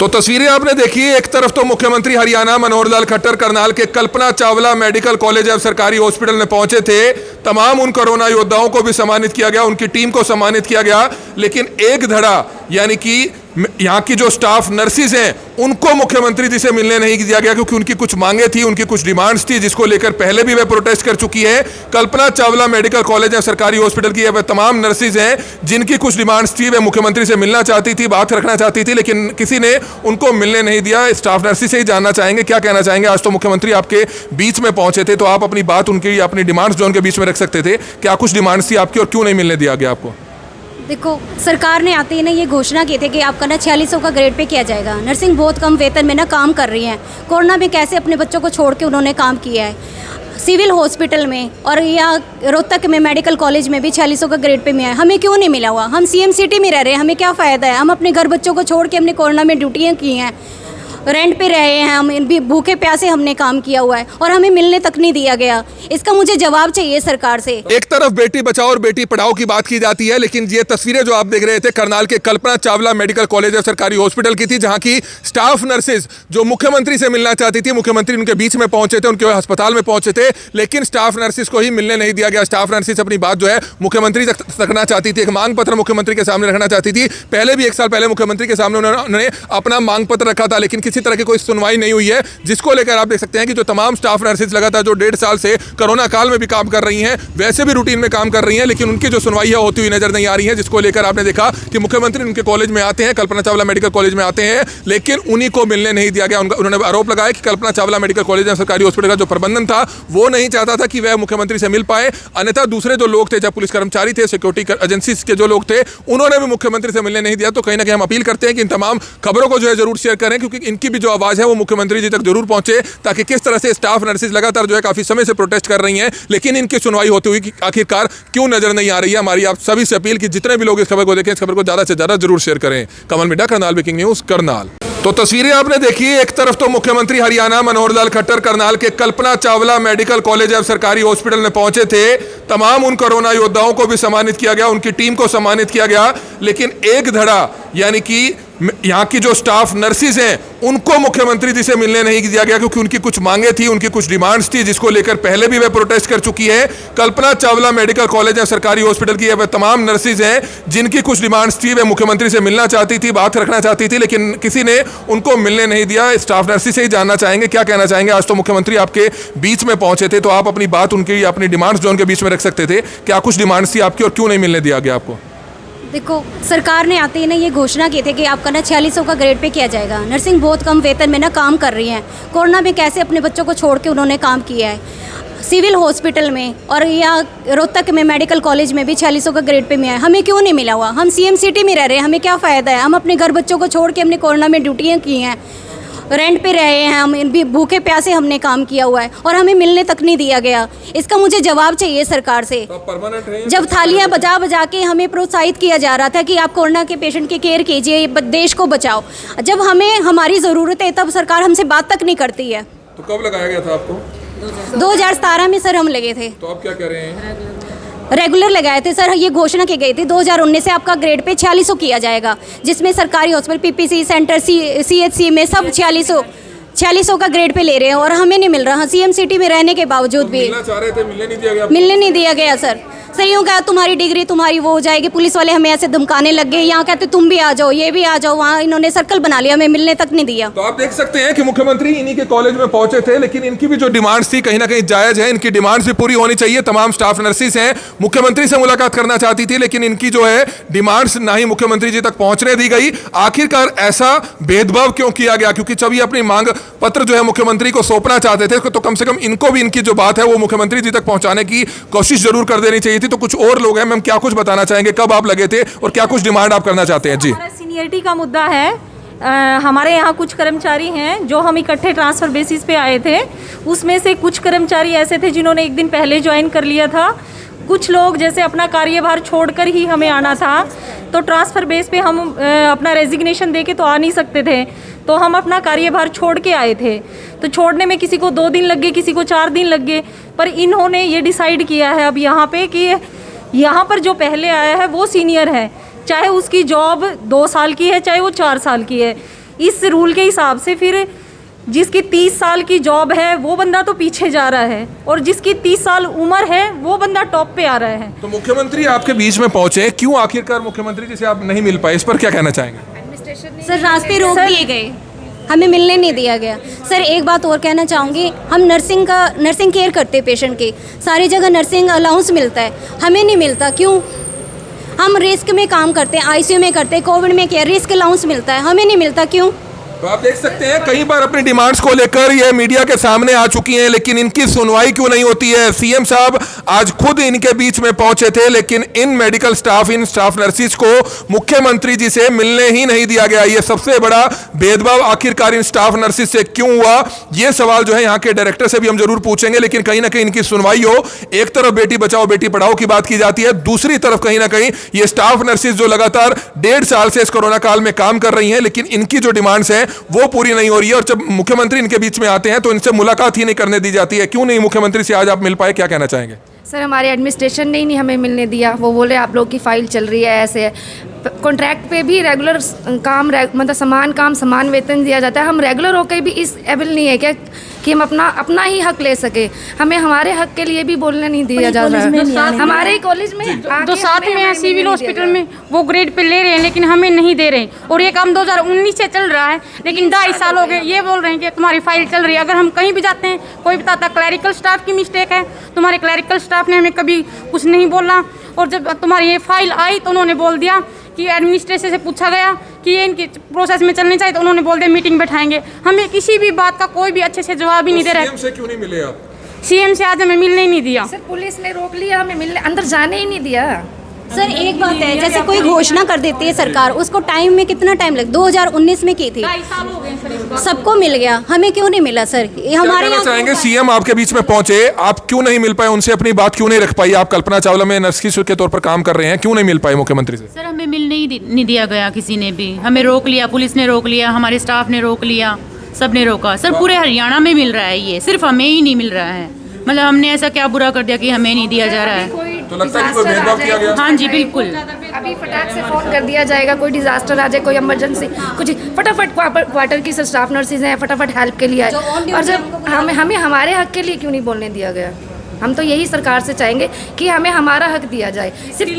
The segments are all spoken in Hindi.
तो तस्वीरें आपने देखी। एक तरफ तो मुख्यमंत्री हरियाणा मनोहर लाल खट्टर करनाल के कल्पना चावला मेडिकल कॉलेज एवं सरकारी हॉस्पिटल में पहुंचे थे। तमाम उन कोरोना योद्धाओं को भी सम्मानित किया गया, उनकी टीम को सम्मानित किया गया, लेकिन एक धड़ा यानी कि यहाँ की जो स्टाफ नर्सिस हैं उनको मुख्यमंत्री जी से मिलने नहीं दिया गया, क्योंकि उनकी कुछ मांगे थी, उनकी कुछ डिमांड्स थी, जिसको लेकर पहले भी वे प्रोटेस्ट कर चुकी है। कल्पना चावला मेडिकल कॉलेज या सरकारी हॉस्पिटल की वे तमाम नर्सिस हैं जिनकी कुछ डिमांड्स थी, वे मुख्यमंत्री से मिलना चाहती थी, बात रखना चाहती थी, लेकिन किसी ने उनको मिलने नहीं दिया। स्टाफ नर्सिस से ही जानना चाहेंगे क्या कहना चाहेंगे। आज तो मुख्यमंत्री आपके बीच में पहुंचे थे, तो आप अपनी बात उनकी अपनी डिमांड्स जो उनके बीच में रख सकते थे। क्या कुछ डिमांड्स थी आपकी और क्यों नहीं मिलने दिया गया आपको? देखो, सरकार ने आते ही ना ये घोषणा की थी कि आपका ना 4600 का ग्रेड पे किया जाएगा। नर्सिंग बहुत कम वेतन में ना काम कर रही हैं। कोरोना में कैसे अपने बच्चों को छोड़ के उन्होंने काम किया है। सिविल हॉस्पिटल में और या रोहतक में मेडिकल कॉलेज में भी 4600 का ग्रेड पे में है। हमें क्यों नहीं मिला हुआ? हम सीएम सिटी में रह रहे हैं, हमें क्या फ़ायदा है? हम अपने घर बच्चों को छोड़ के हमने कोरोना में ड्यूटियाँ की हैं, रेंट पे रहे हैं, हम भी भूखे प्यासे हमने काम किया हुआ है और हमें मिलने तक नहीं दिया गया। इसका मुझे जवाब चाहिए सरकार से। एक तरफ बेटी बचाओ और बेटी पढ़ाओ की बात की जाती है, लेकिन ये तस्वीरें जो आप देख रहे थे करनाल के कल्पना चावला मेडिकल कॉलेज और सरकारी हॉस्पिटल की थी, जहां की स्टाफ नर्सेज जो मुख्यमंत्री से मिलना चाहती थी, मुख्यमंत्री उनके बीच में पहुंचे थे, उनके अस्पताल में पहुंचे थे, लेकिन स्टाफ नर्सेज को ही मिलने नहीं दिया गया। स्टाफ नर्सेज अपनी बात जो है मुख्यमंत्री तक रखना चाहती थी, एक मांग पत्र मुख्यमंत्री के सामने रखना चाहती थी। पहले भी 1 साल पहले मुख्यमंत्री के सामने उन्होंने अपना मांग पत्र रखा था, लेकिन किसी तरह की कोई सुनवाई नहीं हुई है, जिसको लेकर आप देख सकते हैं कि जो तमाम स्टाफ नर्सेज लगातार जो 1.5 साल से कोरोना काल में भी काम कर रही हैं, वैसे भी रूटीन में काम कर रही हैं, लेकिन उनकी जो सुनवाई है होती हुई नजर नहीं आ रही है, जिसको लेकर आपने देखा कि मुख्यमंत्री उनके कॉलेज में आते हैं, कल्पना चावला मेडिकल कॉलेज में आते हैं, लेकिन उन्हीं को मिलने नहीं दिया गया। उन्होंने आरोप लगाया कि कल्पना चावला मेडिकल कॉलेज या सरकारी हॉस्पिटल का जो प्रबंधन था वो नहीं चाहता था कि वह मुख्यमंत्री से मिल पाए, अन्यथा दूसरे जो लोग थे, चाहे पुलिस कर्मचारी थे, सिक्योरिटी एजेंसीज के जो लोग थे, उन्होंने भी मुख्यमंत्री से मिलने नहीं दिया। तो कहीं ना कहीं हम अपील करते हैं कि इन तमाम खबरों को जो है जरूर शेयर करें, क्योंकि इनकी भी जो आवाज है वो मुख्यमंत्री जी तक जरूर पहुंचे, ताकि किस तरह से स्टाफ नर्सेज लगातार जो है काफी समय से प्रोटेस्ट कर रही हैं, लेकिन इनकी सुनवाई होती हुई आखिरकार क्यों नजर नहीं आ रही है। हमारी आप सभी से अपील कि जितने भी लोग इस खबर को देखें, इस खबर को ज्यादा से ज्यादा जरूर शेयर करें। Kamal media, Karnal breaking news, Karnal. तो तस्वीरें आपने देखी। एक तरफ तो मुख्यमंत्री हरियाणा मनोहर लाल खट्टर करनाल के कल्पना चावला मेडिकल कॉलेज एवं सरकारी हॉस्पिटल में पहुंचे थे। तमाम उन कोरोना योद्धाओं को भी सम्मानित किया गया, उनकी टीम को सम्मानित किया गया, लेकिन एक धड़ा यानी कि यहाँ की जो स्टाफ नर्सिस हैं उनको मुख्यमंत्री जी से मिलने नहीं दिया गया, क्योंकि उनकी कुछ मांगे थी, उनकी कुछ डिमांड्स थी, जिसको लेकर पहले भी वे प्रोटेस्ट कर चुकी है। कल्पना चावला मेडिकल कॉलेज या सरकारी हॉस्पिटल की वे तमाम नर्सिस हैं जिनकी कुछ डिमांड्स थी, वे मुख्यमंत्री से मिलना चाहती थी, बात रखना चाहती थी, लेकिन किसी ने उनको मिलने नहीं दिया। स्टाफ नर्सिस से ही जानना चाहेंगे क्या कहना चाहेंगे। आज तो मुख्यमंत्री आपके बीच में पहुंचे थे, तो आप अपनी बात उनकी अपनी डिमांड्स जो उनके बीच में रख सकते थे। क्या कुछ डिमांड्स थी आपकी और क्यों नहीं मिलने दिया गया आपको? देखो, सरकार ने आते ही ना ये घोषणा की थी कि आपका ना 4600 का ग्रेड पे किया जाएगा। नर्सिंग बहुत कम वेतन में ना काम कर रही हैं। कोरोना में कैसे अपने बच्चों को छोड़ के उन्होंने काम किया है। सिविल हॉस्पिटल में और या रोहतक में मेडिकल कॉलेज में भी 4600 का ग्रेड पे में है। हमें क्यों नहीं मिला हुआ? हम सीएम सिटी में रह रहे हैं, हमें क्या फ़ायदा है? हम अपने घर बच्चों को छोड़ के हमने कोरोना में ड्यूटियाँ की हैं, रेंट पे रहे हैं, हम भी भूखे प्यासे हमने काम किया हुआ है और हमें मिलने तक नहीं दिया गया। इसका मुझे जवाब चाहिए सरकार से। जब थालियां बजा बजा के हमें प्रोत्साहित किया जा रहा था कि आप कोरोना के पेशेंट की केयर कीजिए, देश को बचाओ, जब हमें हमारी ज़रूरत है तब सरकार हमसे बात तक नहीं करती है। तो कब लगाया गया था आपको? 2017 में सर हम लगे थे। तो आप क्या कह रहे हैं? रेगुलर लगाए थे सर। ये घोषणा की गई थी 2019 से आपका ग्रेड पे 4600 किया जाएगा, जिसमें सरकारी हॉस्पिटल, पीपीसी सेंटर, सीएचसी में सब 4600 का ग्रेड पे ले रहे हैं और हमें नहीं मिल रहा। सीएम सिटी में रहने के बावजूद भी मिलना चाह रहे थे, मिलने नहीं दिया गया। मिलने नहीं दिया गया सर। सही होगा, तुम्हारी डिग्री तुम्हारी वो हो जाएगी। पुलिस वाले हमें ऐसे धमकाने लग गए, यहाँ कहते तुम भी आ जाओ, ये भी आ जाओ, वहाँ इन्होंने सर्कल बना लिया, हमें मिलने तक नहीं दिया। तो आप देख सकते हैं कि मुख्यमंत्री इन्हीं के कॉलेज में पहुंचे थे, लेकिन इनकी भी जो डिमांड्स थी कहीं ना कहीं जायज है, इनकी डिमांड्स भी पूरी होनी चाहिए। तमाम स्टाफ नर्सिस हैं, मुख्यमंत्री से मुलाकात करना चाहती थी, लेकिन इनकी जो है डिमांड्स ना ही मुख्यमंत्री जी तक पहुंचने दी गई। आखिरकार ऐसा भेदभाव क्यों किया गया? क्योंकि जब ये अपनी मांग पत्र जो है मुख्यमंत्री को सौंपना चाहते थे, तो कम से कम इनको भी इनकी जो बात है वो मुख्यमंत्री जी तक पहुंचाने की कोशिश जरूर कर देनी चाहिए थी। तो कुछ और लोग हैं, मैम क्या कुछ बताना चाहेंगे, कब आप लगे थे और क्या कुछ डिमांड आप करना चाहते हैं? जी, सीनियरिटी का मुद्दा है। हमारे यहाँ कुछ कर्मचारी हैं जो हम इकट्ठे ट्रांसफ़र बेसिस पे आए थे, उसमें से कुछ कर्मचारी ऐसे थे जिन्होंने एक दिन पहले ज्वाइन कर लिया था। कुछ लोग जैसे अपना कार्यभार छोड़कर ही हमें आना था, तो ट्रांसफ़र बेस पे हम अपना रेजिग्नेशन दे के तो आ नहीं सकते थे, तो हम अपना कार्यभार छोड़ के आए थे। तो छोड़ने में किसी को 2 दिन लग गए, किसी को 4 दिन लग गए, पर इन्होंने ये डिसाइड किया है अब यहाँ पे कि यहाँ पर जो पहले आया है वो सीनियर है, चाहे उसकी जॉब 2 साल की है चाहे वो 4 साल की है। इस रूल के हिसाब से फिर जिसकी 30 साल की जॉब है वो बंदा तो पीछे जा रहा है और जिसकी 30 साल उम्र है वो बंदा टॉप पे आ रहा है। तो मुख्यमंत्री आपके बीच में पहुंचे, क्यों आखिरकार मुख्यमंत्री जी से आप नहीं मिल पाए, इस पर क्या कहना चाहेंगे? सर रास्ते रोक दिए गए, हमें मिलने नहीं दिया गया। सर एक बात और कहना चाहूँगी, हम नर्सिंग केयर करते हैं पेशेंट की, सारी जगह नर्सिंग अलाउंस मिलता है, हमें नहीं मिलता। क्यों? हम रिस्क में काम करते हैं, आईसीयू में करते हैं, कोविड में केयर रिस्क अलाउंस मिलता है, हमें नहीं मिलता। क्यों? तो आप देख सकते हैं कई बार अपनी डिमांड्स को लेकर ये मीडिया के सामने आ चुकी हैं, लेकिन इनकी सुनवाई क्यों नहीं होती है। सीएम साहब आज खुद इनके बीच में पहुंचे थे, लेकिन इन मेडिकल स्टाफ, इन स्टाफ नर्सिस को मुख्यमंत्री जी से मिलने ही नहीं दिया गया। ये सबसे बड़ा भेदभाव आखिरकार इन स्टाफ नर्सिस से क्यों हुआ, ये सवाल जो है यहाँ के डायरेक्टर से भी हम जरूर पूछेंगे। लेकिन कहीं ना कहीं इनकी सुनवाई हो, एक तरफ बेटी बचाओ बेटी पढ़ाओ की बात की जाती है, दूसरी तरफ कहीं ना कहीं ये स्टाफ नर्सिस जो लगातार 1.5 साल से इस कोरोना काल में काम कर रही हैं, लेकिन इनकी जो डिमांड्स हैं वो पूरी नहीं हो रही है। और जब मुख्यमंत्री इनके बीच में आते हैं तो इनसे मुलाकात ही नहीं करने दी जाती है। क्यों नहीं मुख्यमंत्री से आज आप मिल पाए, क्या कहना चाहेंगे? सर हमारे एडमिनिस्ट्रेशन ने ही नहीं हमें मिलने दिया। वो बोले आप लोग की फ़ाइल चल रही है, ऐसे है। कॉन्ट्रैक्ट पे भी रेगुलर काम मतलब समान काम समान वेतन दिया जाता है। हम रेगुलर होकर भी इस एबल नहीं है क्या कि हम अपना ही हक ले सके। हमें हमारे हक के लिए भी बोलने नहीं दिया जा रहा है। हमारे कॉलेज में तो साथ में है सिविल हॉस्पिटल में वो ग्रेड पे ले रहे हैं, लेकिन हमें नहीं दे रहे। और ये काम 2019 से चल रहा है, लेकिन 2.5 साल हो गए। ये बोल रहे हैं कि तुम्हारी फाइल चल रही है। अगर हम कहीं भी जाते हैं, कोई बताता क्लैरिकल स्टाफ की मिस्टेक है, तुम्हारे क्लैरिकल स्टाफ ने हमें कभी कुछ नहीं बोला। और जब तुम्हारी ये फाइल आई तो उन्होंने बोल दिया कि एडमिनिस्ट्रेशन से पूछा गया कि ये इनकी प्रोसेस में चलनी चाहिए, तो उन्होंने बोल दिया मीटिंग बैठाएंगे। हमें किसी भी बात का कोई भी अच्छे से जवाब ही नहीं दे रहा है। सीएम से क्यों नहीं मिले आप? सीएम से आज हमें मिलने ही नहीं दिया। सर पुलिस ने रोक लिया, हमें मिलने अंदर जाने ही नहीं दिया। सर एक बात है, जैसे कोई घोषणा कर देती है सरकार, उसको टाइम में कितना टाइम लग 2019 में की थी, 2.5 साल हो गए सर इस बात। सबको मिल गया, हमें क्यों नहीं मिला? सर ये हमारे यहाँ चाहेंगे सीएम आपके बीच में पहुंचे, आप क्यों नहीं मिल पाए उनसे, अपनी बात क्यों नहीं रख पाई? आप कल्पना चावला में नर्स के तौर पर काम कर रहे हैं, क्यों नहीं मिल पाए मुख्यमंत्री से? सर हमें मिलने ही नहीं दिया गया, किसी ने भी हमें रोक लिया, पुलिस ने रोक लिया, हमारे स्टाफ ने रोक लिया, सब ने रोका। सर पूरे हरियाणा में मिल रहा है, ये सिर्फ हमें ही नहीं मिल रहा है। मतलब हमने ऐसा क्या बुरा कर दिया कि हमें नहीं दिया जा रहा है? तो लगता है कि कोई भेदभाव किया गया? हाँ जी बिल्कुल। अभी फटाक से फ़ोन कर दिया जाएगा, कोई डिजास्टर आ जाए, कोई इमरजेंसी, कुछ फटाफट क्वार्टर की स्टाफ नर्सेज हैं, फटाफट हेल्प के लिए आए। और जब हमें हमारे हक के लिए क्यों नहीं बोलने दिया गया? हम तो यही सरकार से चाहेंगे कि हमें हमारा हक दिया जाए। सिर्फ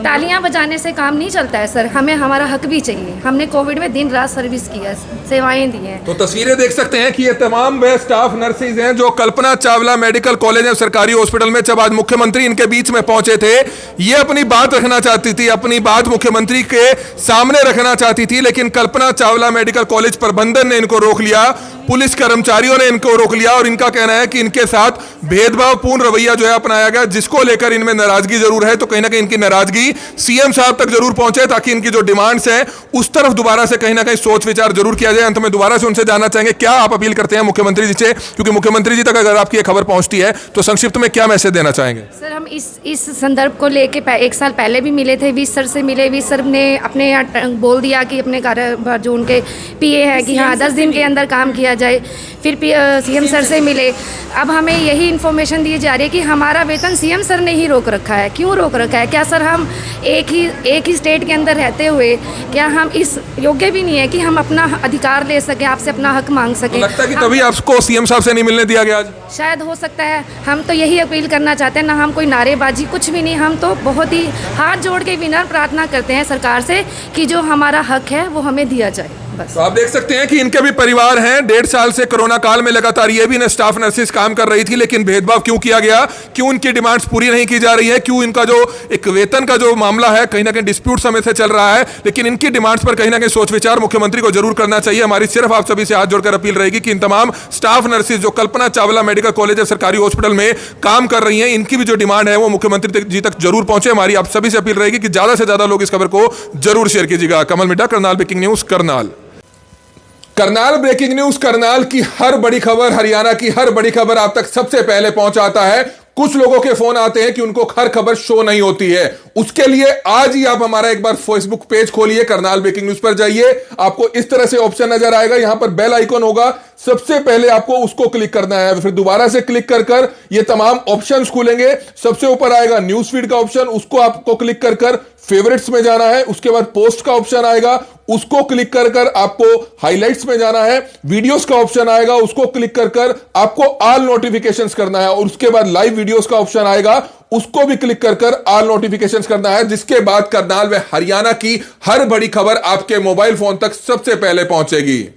तालियां बजाने से काम नहीं चलता है सर, हमें हमारा हक भी चाहिए। हमने कोविड में दिन रात सर्विस की है, सेवाएं दी हैं। तो तस्वीरें देख सकते हैं कि ये तमाम वे स्टाफ नर्सेज हैं जो कल्पना चावला मेडिकल कॉलेज एवं सरकारी हॉस्पिटल में जब आज मुख्यमंत्री इनके बीच में पहुंचे थे, ये अपनी बात रखना चाहती थी, अपनी बात मुख्यमंत्री के सामने रखना चाहती थी, लेकिन कल्पना चावला मेडिकल कॉलेज प्रबंधन ने इनको रोक लिया, पुलिस कर्मचारियों ने इनको रोक लिया। और इनका कहना है कि इनके साथ भेदभावपूर्ण रवैया जो है अपनाया गया, जिसको लेकर इनमें नाराजगी जरूर है। तो कहीं ना कहीं इनकी नाराजगी सीएम साहब तक जरूर पहुंचे, ताकि इनकी जो डिमांड्स हैं उस तरफ दोबारा से कहीं ना कहीं सोच विचार जरूर किया जाए। अंत में दोबारा से उनसे जानना चाहेंगे क्या आप अपील करते हैं मुख्यमंत्री जी से, क्योंकि मुख्यमंत्री जी तक अगर आपकी ये खबर पहुंचती है तो संक्षिप्त में क्या मैसेज देना चाहेंगे? सर हम इस संदर्भ को लेके 1 साल पहले भी मिले थे, वीस सर से मिले। वीस सर ने अपने यहाँ बोल दिया कि अपने कार्यभार जो उनके पीए है कि हाँ 10 दिन के अंदर काम किया जाए। फिर सीएम सर से मिले, अब हमें यही इन्फॉर्मेशन दी जा रही है कि हमारा वेतन सीएम सर ने ही रोक रखा है। क्यों रोक रखा है? क्या सर हम एक ही स्टेट के अंदर रहते हुए क्या हम इस योग्य भी नहीं है कि हम अपना अधिकार ले सकें, आपसे अपना हक मांग सकें? लगता है कि तभी आपको सीएम साहब से नहीं मिलने दिया गया आज? शायद हो सकता है। हम तो यही अपील करना चाहते हैं, ना हम कोई नारेबाजी कुछ भी नहीं, हम तो बहुत ही हाथ जोड़ के विनम्र प्रार्थना करते हैं सरकार से कि जो हमारा हक है वो हमें दिया जाए। तो आप देख सकते हैं कि इनके भी परिवार हैं। 1.5 साल से कोरोना काल में लगातार ये भी स्टाफ नर्सेस काम कर रही थी, लेकिन भेदभाव क्यों किया गया, क्यों इनकी डिमांड्स पूरी नहीं की जा रही है, क्यों इनका जो एक वेतन का जो मामला है कहीं ना कहीं डिस्प्यूट समय से चल रहा है। लेकिन इनकी डिमांड्स पर कहीं ना कहीं सोच विचार मुख्यमंत्री को जरूर करना चाहिए। हमारी सिर्फ आप सभी से हाथ जोड़कर अपील रहेगी कि इन तमाम स्टाफ नर्सेज जो कल्पना चावला मेडिकल कॉलेज और सरकारी हॉस्पिटल में काम कर रही हैं, इनकी भी जो डिमांड है वो मुख्यमंत्री जी तक जरूर पहुंचे। हमारी आप सभी से अपील रहेगी कि ज्यादा से ज्यादा लोग इस खबर को जरूर शेयर कीजिएगा। Kamal media, Karnal breaking news, Karnal. Karnal breaking news, Karnal की हर बड़ी खबर, हरियाणा की हर बड़ी खबर आप तक सबसे पहले पहुंचाता है। कुछ लोगों के फोन आते हैं कि उनको हर खबर शो नहीं होती है, उसके लिए आज ही आप हमारा एक बार फेसबुक पेज खोलिए, करनाल ब्रेकिंग न्यूज पर जाइए, आपको इस तरह से ऑप्शन नजर आएगा, यहां पर बेल आइकॉन होगा, सबसे पहले आपको उसको क्लिक करना है। फिर दोबारा से क्लिक कर ये तमाम ऑप्शंस खुलेंगे। सबसे ऊपर आएगा न्यूज फीड का ऑप्शन, उसको आपको क्लिक कर फेवरेट्स में जाना है। उसके बाद पोस्ट का ऑप्शन आएगा, उसको क्लिक कर आपको हाइलाइट्स में जाना है। वीडियोस का ऑप्शन आएगा, उसको क्लिक कर आपको ऑल नोटिफिकेशंस करना है। और उसके बाद लाइव वीडियोस का ऑप्शन आएगा, उसको भी क्लिक कर ऑल नोटिफिकेशंस करना है। जिसके बाद करनाल व हरियाणा की हर बड़ी खबर आपके मोबाइल फोन तक सबसे पहले पहुंचेगी।